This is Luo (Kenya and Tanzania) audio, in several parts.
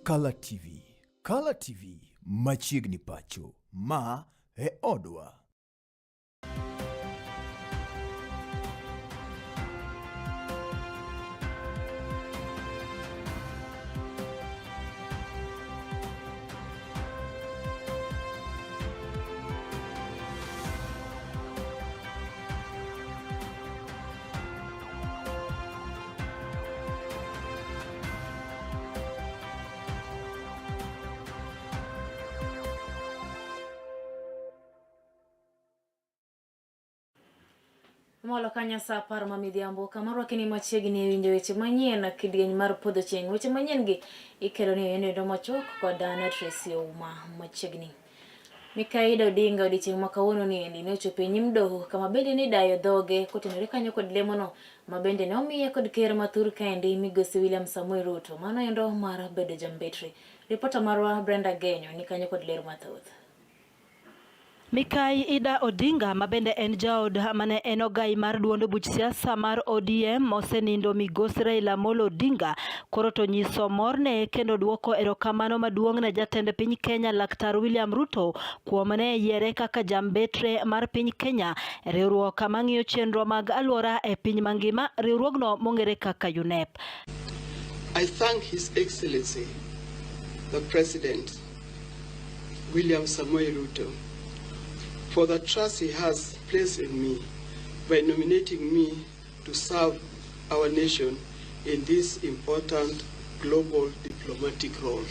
Color TV. Color TV machiegni pacho. Ma e odwa. Molo kanya sa par mamidhiambo kamaro kini machiegni winjo weche manyien kidieny mar podho chieng. Weche manyien gi ikelo ni endo machok kod Dana Tracy Ouma machiegni. Mikaida Odinga odiochieng' ma kawuono ni endi ne ochopo e nyim doho kama bende ni dayo dhoge kotenore kanyo kod lemono ma bende ne omiye kod ker mathur kaendi migosi William Samoei Ruto. Mano endo mar bedo jambetri. Reporter marwa Brenda Genyo ni kanyo kod ler mathoth. Mikai Ida Odinga mabende en jaod mane en ogai mar duond buch siasa mar ODM mosenindo migosi Raila Amolo Odinga koro to nyiso morne kendo duoko erokamano maduong' ne jatend piny Kenya Laktar William Ruto kuom ne yiere kaka jambetre mar piny Kenya riwruok mang'iyo chenro mag alwora e piny mangima riwruogno mong'ere kaka UNEP. I thank His Excellency the President William Samoei Ruto for the trust he has placed in me by nominating me to serve our nation in this important global diplomatic role.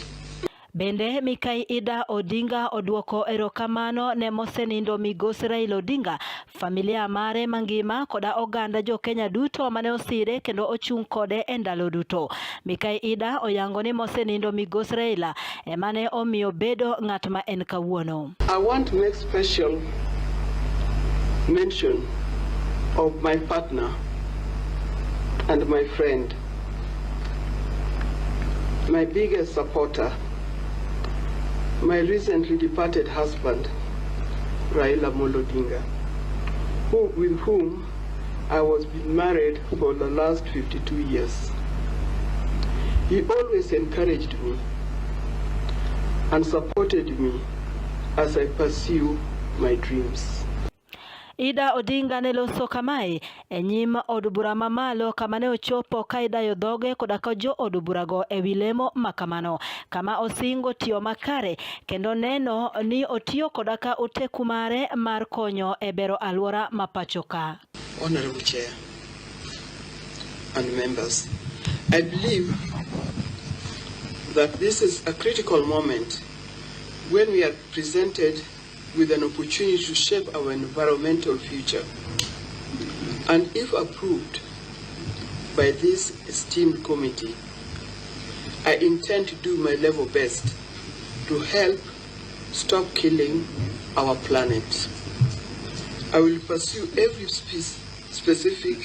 Bende Mikai Ida Odinga oduoko erokamano ne mosenindo migosi Raila Odinga, familia mare mangima koda oganda jo Kenya duto mane osire kendo ochung' kode e ndalo duto. Mikai Ida oyango ni mosenindo migosi Raila emane omiyo bedo ng'at ma en kawuono. I want to make special mention of my partner and my friend, my biggest supporter, my recently departed husband, Raila Amolo Odinga, with whom I was been married for the last 52 years. He always encouraged me and supported me as I pursue my dreams. Ida Odinga ne loso kamae e nyim od bura mamalo kama ne ochopo ka idayo dhoge koda ka jo od burago e wi lemo makamano kama osingo tiyo makare kendo neno ni otiyo koda ka oteku mare mar konyo e bero alwora mapachoka. Honorable Chair and members, I believe that this is a critical moment when we are presented with an opportunity to shape our environmental future. And if approved by this esteemed committee, I intend to do my level best to help stop killing our planet. I will pursue every specific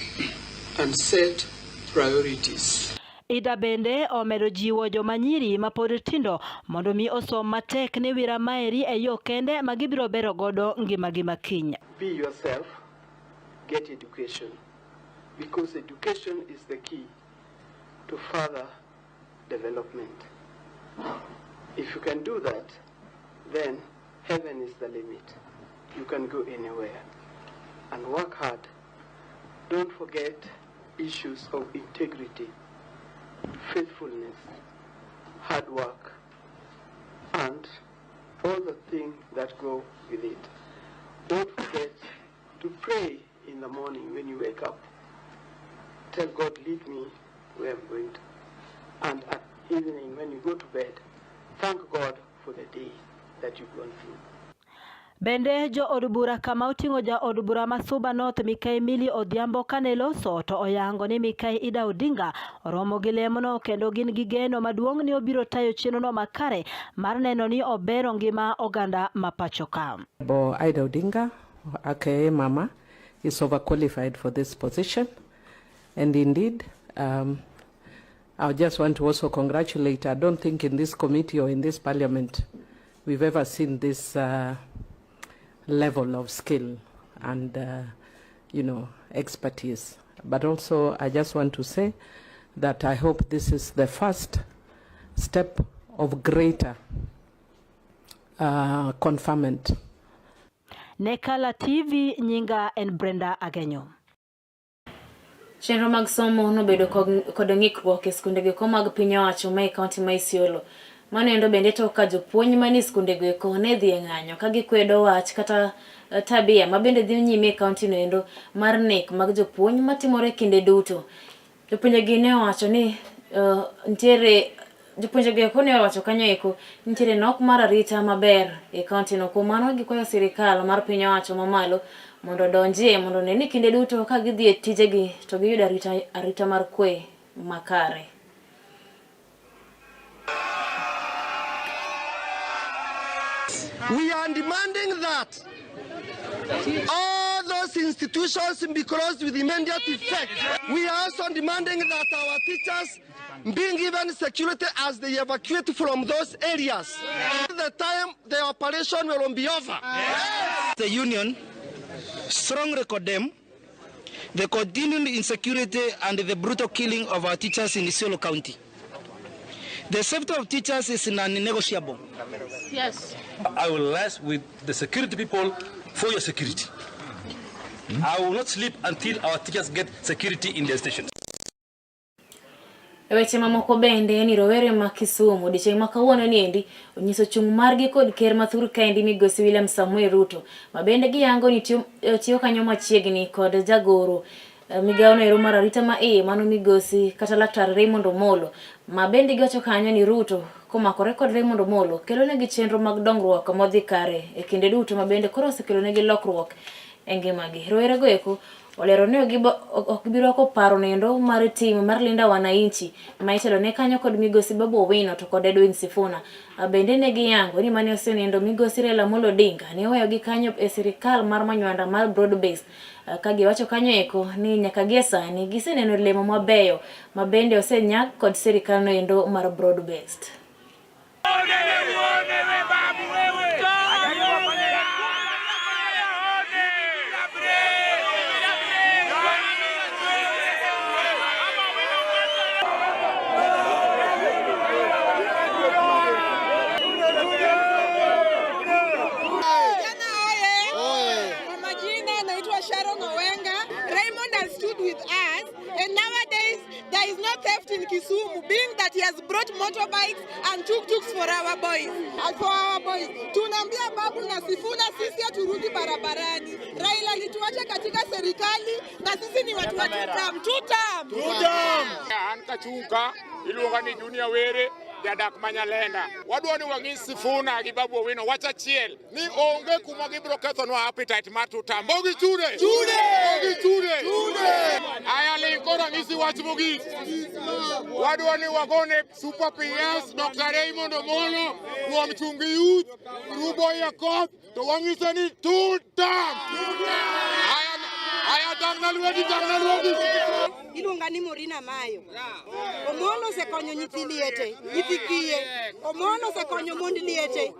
and set priorities. Ida bende omedo jiwo jomanyiri mapod tindo mondo mi osom matek ni wira maeri e yo kende magibiro bero godo ngimagi makiny. Be yourself, get education, because education is the key to further development. If you can do that, then heaven is the limit. You can go anywhere. And work hard. Don't forget issues of integrity, faithfulness, hard work, and all the things that go with it. Don't forget to pray in the morning when you wake up. Tell God, lead me where I'm going to. And at evening when you go to bed, thank God for the day that you've gone through. Bende jo od bura kama oting'o ja od bura ma Suba North Mikai Mili Odhiambo kane loso to oyango ni Mikai Ida Odinga oromo gi lemono kendo gin gi geno maduong' ni obiro tayo chenrono makare mar neno ni obero ngima oganda mapachoka. Bo Ida Odinga, aka Mama, is overqualified for this position, and indeed I just want to also congratulate. I don't think in this committee or in this parliament we've ever seen this level of skill and expertise. But also I just want to say that I hope this is the first step of greater conferment. Nekala TV nyinga en Brenda Agenyo. Chenro mag somo nobedo kod ng'ikruok e skundego mag piny owacho ma kaunti ma Isiolo. Mano endo bende to ka jopuonj mani skundego eko ne dhi ng'anyo ka gikwedo wach kata tabia ma bende dhi nyime e kaunti no endo mar nek mag jopuonj matimore kinde duto. Jopuonjegi ne owacho ni ntiere jopuonjegi eko ne owacho kanyo eko ntiere nok mar arita maber e kaunti no. Kuom mano gikwayo sirikal mar piny owacho mamalo mondo donjie mondo ne ni kinde duto ka gidhi e tijegi to giyudo arita mar kwe makare. We are demanding that all those institutions be closed with immediate effect. We are also demanding that our teachers being given security as they evacuate from those areas. The time the operation will be over. The union strongly condemn the continuing insecurity and the brutal killing of our teachers in Isiolo County. The safety of teachers is non-negotiable. Yes. I will liaise with the security people for your security. I will not sleep until our teachers get security in their stations. Weche mamoko bende ni rowere ma Kisumu odiechieng' ma kawuono ni endi onyiso chung' margi kod ker mathur kaendi Migosi William Samuel Ruto ma bende giyango ni tiyo kanyo machiegni kod jagoro migao no ero mar arita ma mano Migosi kata Laktar Raymond Omolo ma bende giwacho kanyo ni Ruto komakore kod Raymond Omolo kelo negi chenro mag dongruok modhi kare e kinde duto ma bende koro osekelo negi lokruok e ngimagi. Rowere go eko olero ne ok biro ko paro nendo mar tim mar linda wananchi ma itelo ne kanyo kod Migosi Babu Owino to kod Edwin Sifuna. Bende ne giyango ni mane osenendo Migosi Raila Amolo Odinga ne oweyo gi kanyo e sirikal mar manywanda mar broad base ka giwacho kanyo eko ni nyaka gie sani giseneno lemo mabeyo ma bende osenyak kod sirikal no endo mar broad based. In Kisumu, being that he has brought motorbikes and tuk-tuks for our boys. Tunaambia Babu na Sifuna sisi turudi barabarani. Raila alituacha katika serikali na sisi ni watu wa tutam. Ankachunga iluonga ni Junior Were jadak Manyalenda. Wadwani wangi Sifuna gi Babu Owino wacha chiel ni onge kuma gibro kethonwa appetite mar tutam. Bogi chure. Aya linkora ngisi wach mogi. Wadwani wagone Super PS Dr. Raymond Omolo kuom chungi youth rubo yakot to wangisa ni tutam. Aya tangalwedi. Iluonga ni Morina Mayo. Omolo sekonyo nyithi liete, nyithi kiye. Omolo sekonyo mond liete.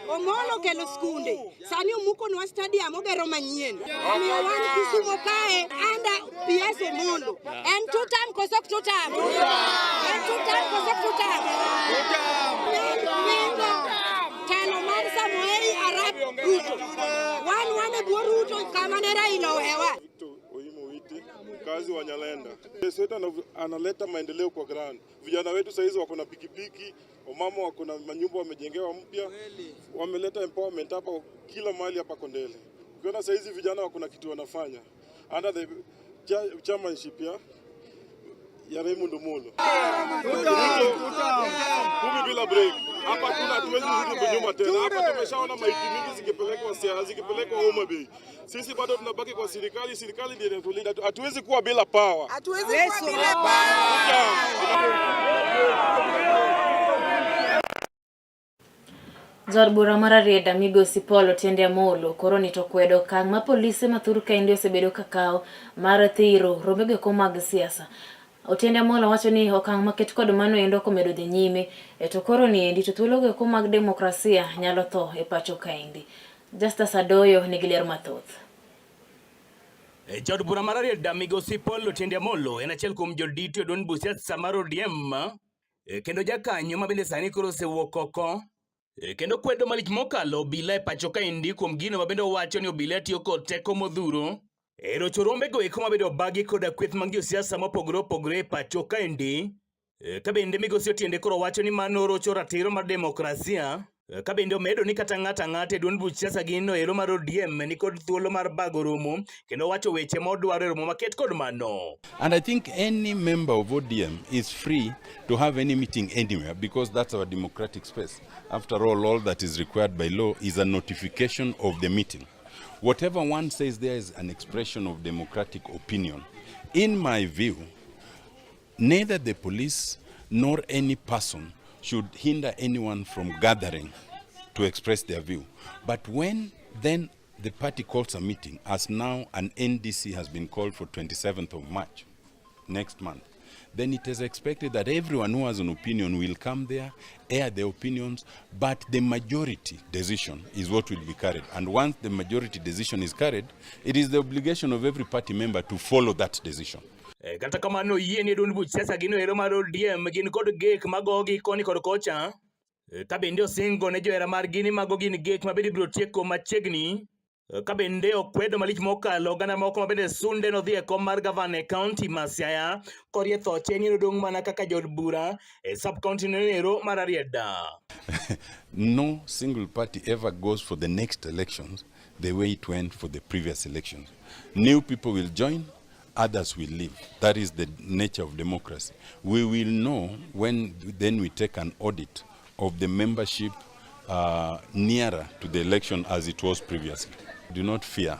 Omolo kelo skunde. Sani omukonwa stadium ogero manyien. Omiyo wan Kisumu kae anda PS Omolo. En tutam kosok tutam. Telo mar Samuel Arap Ruto. Wane bwo Ruto kama ne Raila ohewa. Kazi wa Nyalenda. Yesu analeta maendeleo kwa ground. Vijana wetu saizi wako na pikipiki, wamama wako na manyumba wamejengewa mpya. Wameleta empowerment hapa kila mahali hapa Kondele. Ukiona saizi vijana wako na kitu wanafanya. Under the chairmanship ya Raymond Omolo. Kumi bila break. Hapa kuna hatuwezi kurudi nyuma tena. Hapa tumeshaona maiti mingi zikipelekwa Homa Bay. Sisi bado tunabaki kwa serikali ndiyo inatulinda. Hatuwezi kuwa bila power. Jod bura mar Arieda Migosi Paul Otiende Amolo koro ni to kwedo okang' ma polise mathur kaendi osebedo kakao mar thiro rombego ko mag siasa. Otiende Amolo wacho ni okang' maket kod mano endo komedo dhi nyime to koro ni endi to thuologo ko mag demokrasia nyalo tho e pacho kaendi. Justus Adoyo nigi ler mathoth. Jod bura mar Arieda Migosi Paul Otiende Amolo en achiel kuom jodito e duond buch siasa mar ODM Kendo jakanyo mabende sani koro osewuok oko. Kendo kwedo malich mokalo obila e pacho kaendi kuom gino mabende owacho ni obila tiyo kod teko modhuro. Rocho rombego eko mabende obagi koda kweth mag josiasa mopogore opogore e pacho kaendi. Ka bende migosi Otiende koro wacho ni mano rocho ratiro mar demokrasia. Ka bende omedo ni kata ng'ata e duond buch siasa gino ero mar ODM ni kod thuolo mar bago romo kendo wacho weche modwaro e romo maket kod mano. And I think any member of ODM is free to have any meeting anywhere because that's our democratic space. After all that is required by law is a notification of the meeting. Whatever one says there is an expression of democratic opinion. In my view, neither the police nor any person should hinder anyone from gathering to express their view. But when then the party calls a meeting, as now an NDC has been called for 27th of March, next month, then it is expected that everyone who has an opinion will come there, air their opinions, but the majority decision is what will be carried. And once the majority decision is carried, it is the obligation of every party member to follow that decision. Kata kamano yie ni duond buch siasa gino ero mar ODM gin kod gek magogi koni kod kocha. Ka bende osingo ne johera mar gini mago gin gek mabende biro tieko machiegni. Ka bende okwedo malich mokalo oganda moko mabende sunde nodhi e kom mar gavana e kaunti ma Siaya korie thoche ni nodong' mana kaka jod bura e sub-county nero mar Arieda. No single party ever goes for the next elections the way it went for the previous elections. New people will join, others will leave. That is the nature of democracy. We will know when then we take an audit of the membership nearer to the election as it was previously. Do not fear,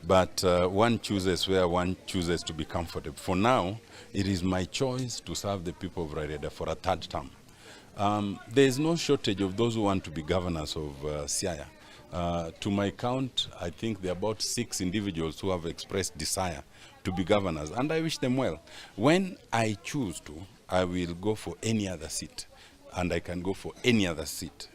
but one chooses where one chooses to be comfortable. For now, it is my choice to serve the people of Rarieda for a third term. There is no shortage of those who want to be governors of Siaya. To my count, I think there are about 6 individuals who have expressed desire to be governors, and I wish them well. When I choose to, I will go for any other seat, and I can go for any other seat,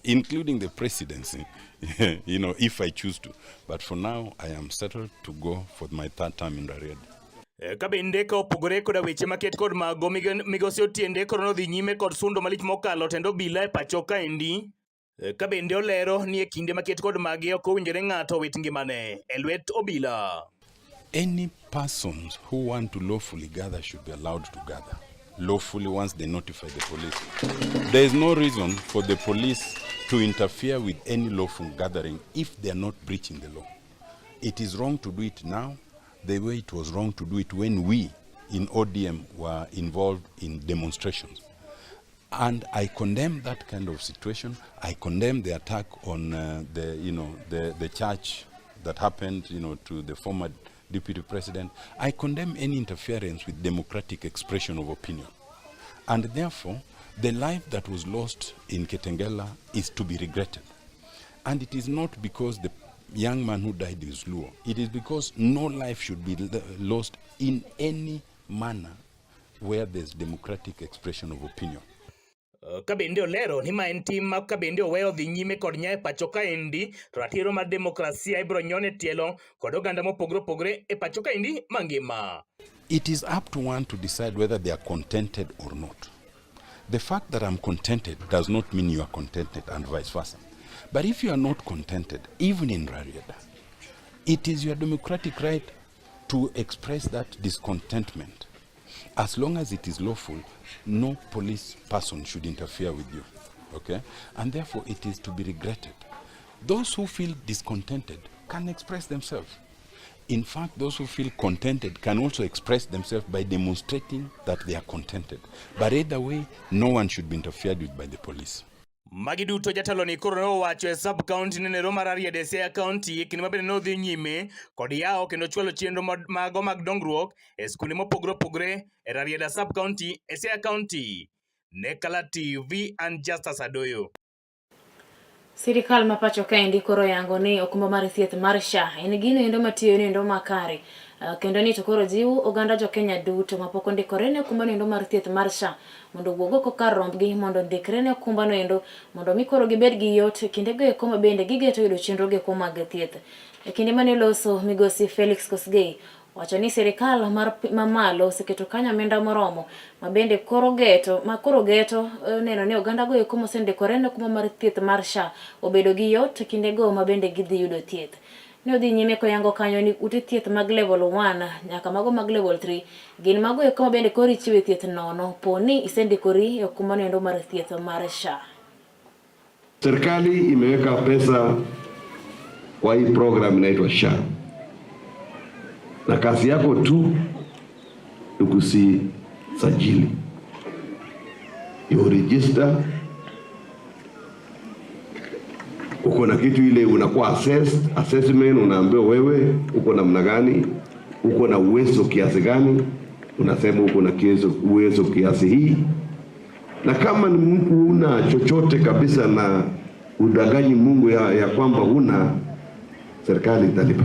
including the presidency, if I choose to. But for now, I am settled to go for my third term in Rarieda. Ka bende ka opogore koda weche maket kod mago migosi Otiende koro nodhi nyime kod sundo malich mokalo tendo obila e pacho kaendi. Ka bende olero ni e kinde maket kod magi ok owinjore ng'ato wit ngimane e lwet obila. Any persons who want to lawfully gather should be allowed to gather lawfully once they notify the police. There is no reason for the police to interfere with any lawful gathering if they are not breaching the law. It is wrong to do it now the way it was wrong to do it when we in ODM were involved in demonstrations. And I condemn that kind of situation. I condemn the attack on the church that happened, to the former deputy president. I condemn any interference with democratic expression of opinion. And therefore, the life that was lost in Kitengela is to be regretted. And it is not because the young man who died is Luo. It is because no life should be lost in any manner where there's democratic expression of opinion. Ka bende olero ni ma en tim ma ka bende oweyo dhi nyime kod nya e pacho kaendi to ratiro mar demokrasia ibro nyone tielo kod oganda mopogore opogore e pacho kaendi mangima. It is up to one to decide whether they are contented or not. The fact that I'm contented does not mean you are contented and vice versa. But if you are not contented, even in Rarieda, it is your democratic right to express that discontentment. As long as it is lawful, no police person should interfere with you, okay? And therefore, it is to be regretted. Those who feel discontented can express themselves. In fact, those who feel contented can also express themselves by demonstrating that they are contented. But either way, no one should be interfered with by the police. Magi duto jatalo ni koro nowacho e sub-county nero mar Arieda e Siaya County kendo mabende nodhi nyime kod yawo kendo chwalo chenro mago mag dongruok e skunde mopogore opogore e Arieda sub-county e Siaya County. Ne Kala TV and Justus Adoyo. Sirikal ma pacho kaendi koro yango ni okumba mar thieth mar SHA en gino endo matiyo endo makare kendo ni to koro jiwo oganda jo Kenya duto mapok ondikore ne okumba endo mar thieth mar SHA mondo wuogo ko kar rombgi mondo ndikre ne okumba no endo mondo mi koro gibed gi yot kinde go ekoma bende gigeto yudo chenro go mag thieth. E kinde mane loso migosi Felix Kosgei wacho ni sirikal mar mamalo oseketo kanyo omenda moromo mabende koro geto neno ni oganda go eko mosendikore ne kuma mar thieth mar SHA obedo gi yot kinde go mabende gidhi yudo thieth. Ne odhi nyime koyango kanyo ni ute thieth mag level 1 nyaka mago mag level 3 gin mago eko mabende koro ichiwe thieth nono poni isendikori e kuma nendo mar thieth mar SHA. Serikali imeweka pesa kwa hii program inaitwa SHA. Na kazi yako tu ni kusajili. You register. Uko na kitu ile unakuwa assessment, unaambiwa wewe uko namna gani, uko na uwezo kiasi gani, unasema uko na uwezo kiasi hii. Na kama ni mtu una chochote kabisa na udanganyi Mungu ya kwamba una, serikali italipa.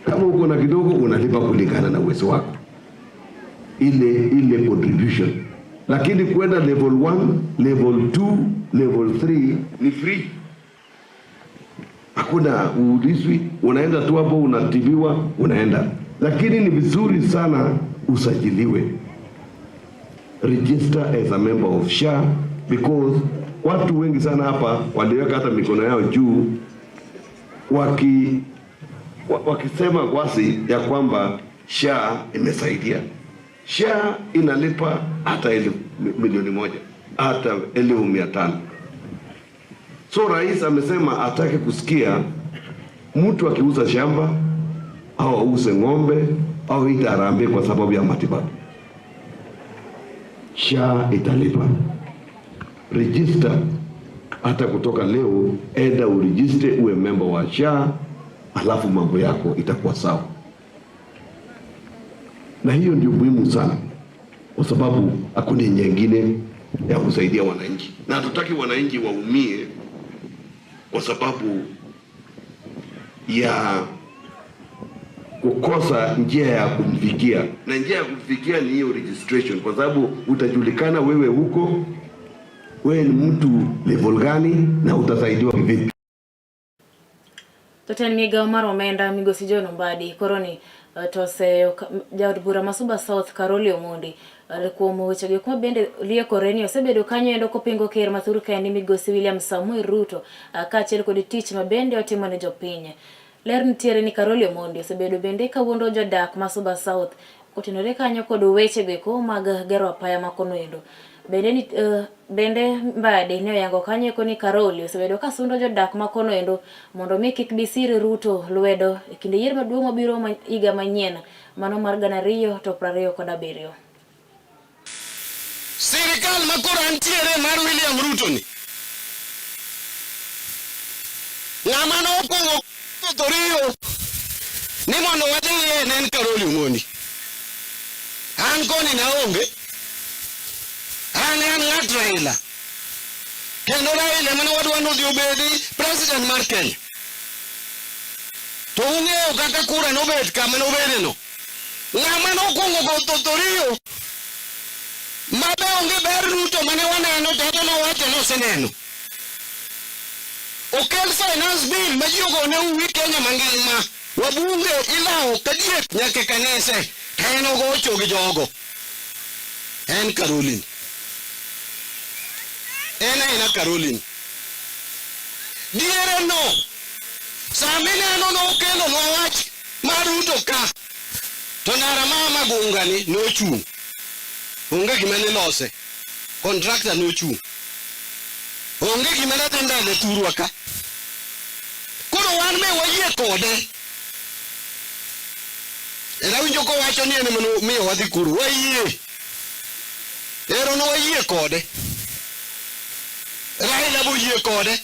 Kama uko na kidogo unalipa kulingana na uwezo wako. Ile contribution. Lakini kwenda level 1, level 2, level 3 ni free. Hakuna uulizwi, unaenda tu hapo unatibiwa, unaenda. Lakini ni vizuri sana usajiliwe. Register as a member of SHA because watu wengi sana hapa waliweka hata mikono yao juu wakisema kwasi ya kwamba SHA imesaidia. SHA inalipa hata milioni 1, hata 1,500. So rais amesema atake kusikia mtu akiuza shamba au auze ng'ombe au itarambe kwa sababu ya matibabu. SHA italipa. Register hata kutoka leo, enda uregister uwe member wa SHA, alafu mambo yako itakuwa sawa. Na hiyo ndio muhimu sana kwa sababu hakuna njia nyingine ya kusaidia wananchi. Na hatutaki wananchi waumie kwa sababu ya kukosa njia ya kumfikia. Na njia ya kumfikia ni hiyo registration kwa sababu utajulikana wewe huko, wewe ni mtu level gani na utasaidiwa vipi. Toten miga mar omenda migosi John Mbadi koroni tose jaod bura masuba South Karoli Omondi alikuwa weche kuma bende liye koreni osebedo kanyo endo kopingo ker mathuru ka ni migosi William Samuel Ruto kaachiel kod tich mabende otimo ne jopiny. Ler nitiere ni Karoli Omondi osebedo bende kawuondo jodak masuba South kotenore kanyo kod weche beko mag gero apaya makono endo. Bende Mbadi ne oyango kanyo ko ni Karoli osebedo kasundo jodak makono endo mondo mi kik bisir Ruto lwedo e kinde yiero maduong' mabiro higa manyien mano mar 2027. Sirikal makoro antiere mar William Ruto ni ng'ama nokongo Torio ni mondo wadhiye ne en Karoli Omondi. An koni naonge, an ng'at Raila. Kendo Raila mane wadwa nodhi obedi president mar Kenya. To ung'eyo kaka kura nobet kama nobede no. Ng'ama nokongo go Torio mabe onge ber Ruto mane waneno to nowacho noseneno. Okel finance bill ma ji ogone uwi Kenya mangima. Wabunge ilao kadiek nyake kanise. En ogocho gi jogo. En Caroline. Ena Caroline. Diere no. Samina no kelo no wach mar Ruto ka. To nara mama gungani no chung. Onge gima ne lose. Contractor no chung. Onge gima ne tenda le turwa ka. Koro wan me wayie kode. Era winjo ko wacho ni ene mano miyo wadhi kuru. Wayie. Ero no wayie kode. Raila bo yie kode.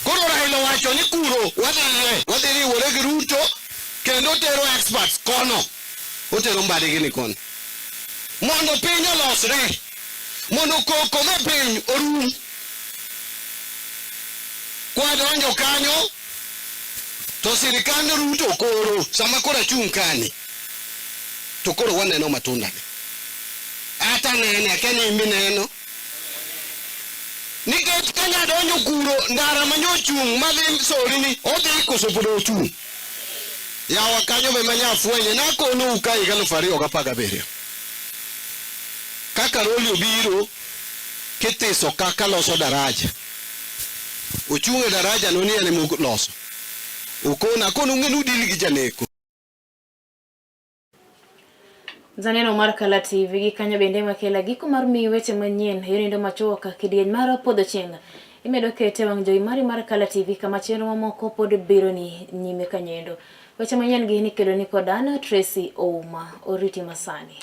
Koro Raila wacho ni kuro wadhi riwore gi Ruto kendo tero experts kono. Otero Mbadi gini kono. Mondo piny olosre. Mondo koko me piny orum. Kwa donjo kanyo to sirikal Ruto koro sama kora chung kani to koro waneno matunda ata nene akeni mineno nikech Kenya donjo kuro ndara manyo chung madhi sori ni odhi koso podo chung yawa kanyo me manya fwenye na kono ukai galo fari okapaga berio kaka roli obiro kitiso kaka loso daraja uchunge daraja no ni ene mu loso ukona kono ngenu dili gijaneko Zaneno mar Kala TV gi kanyo bende makela giko mar mi weche manyien yorindo machoka kidieny mar Podho Chieng imedo kete wang joyi mar Kala TV kama chenro mamoko pod biro ni nyime kanyendo. Weche manyien gi ni kelo ni kodana Tracy Ouma oriti masani.